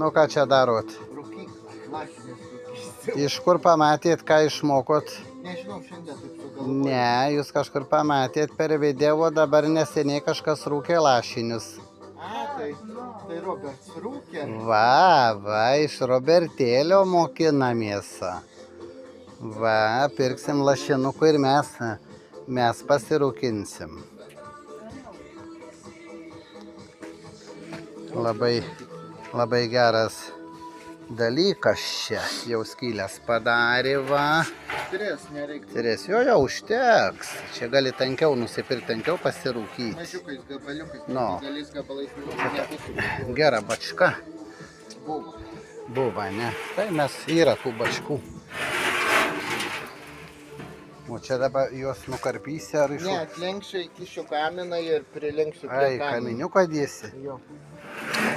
Nu, ką čia darot? Rūkyklą, lašinės rūkyklą. Iš kur pamatėt, ką išmokot? Nežinau, šiandien taip sugalvoju. Ne, jūs kažkur pamatėt per video, dabar neseniai kažkas rūkė lašinius. Tai Roberts rūkė. Va, iš Robertėlio mokinamės. Va, pirksim lašinukų ir mes pasirūkinsim. Labai geras dalykas čia. Jau skylės padarė, va. Tris nereikia. Tris, jo, užteks. Čia gali tankiau nusipirkti, tankiau pasirūkyti. Mažiukais gabaliukais, No. dideliais gabalais nebus. Gera bačka. Buvo. Ne? Tai yra tų bačkų. O čia dabar juos nukarpysi ar iš... Ne, atlenksiu, įkišiu kaminą ir prilenksiu prie Ai, kamino. kaminiuką dėsi. Jo.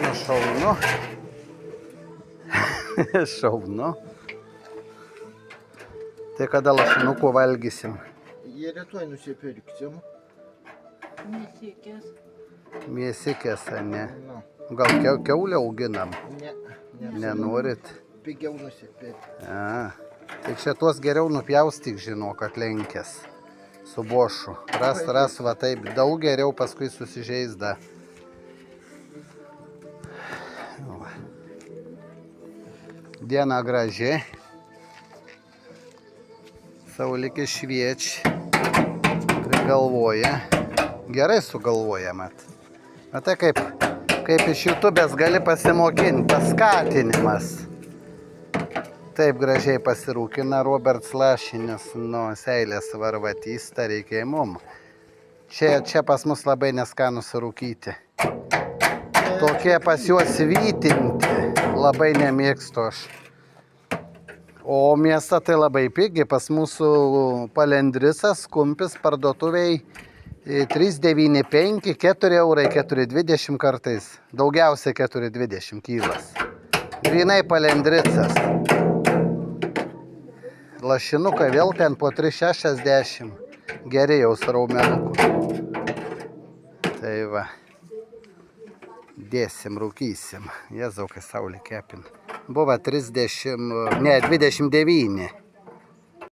Nu, šaunu. Šaunu. Tai kada lašinukų valgysim? Jie rytoj nusipirksim. Mėsikės, ne? Nu, Gal kiaulę auginam? ne. Nenorit? Pigiau nusipirkti. Tai čia tuos geriau nupjaustyk, žinok, kad lenkės. Su bošu. Ras, va taip. Daug geriau paskui susižeisda. Diena graži. Saulikis šviečia. Prigalvoja. Gerai sugalvoja, mat. Matai, kaip iš YouTube'ės gali pasimokinti. Paskatinimas. Taip gražiai pasirūkina Roberts lašinius. Nu, seilės varvatys, tai reikia mum. Čia pas mus labai neskanu surūkyti. Tokie pas juos vytinti. Labai nemėgstu aš. O miestą tai labai pigi. Pas mūsų palendrisas, kumpis parduotuviai 3,95, 4 eurai, 4,20 kartais. Daugiausiai 4,20 kylas. Grynai palendricas. Lašinukai vėl ten po 3,60. Geri jau su raumenuku. Tai va. Dėsim, rūkysim. Jėzau, kai saulė kepin. Buvo 29.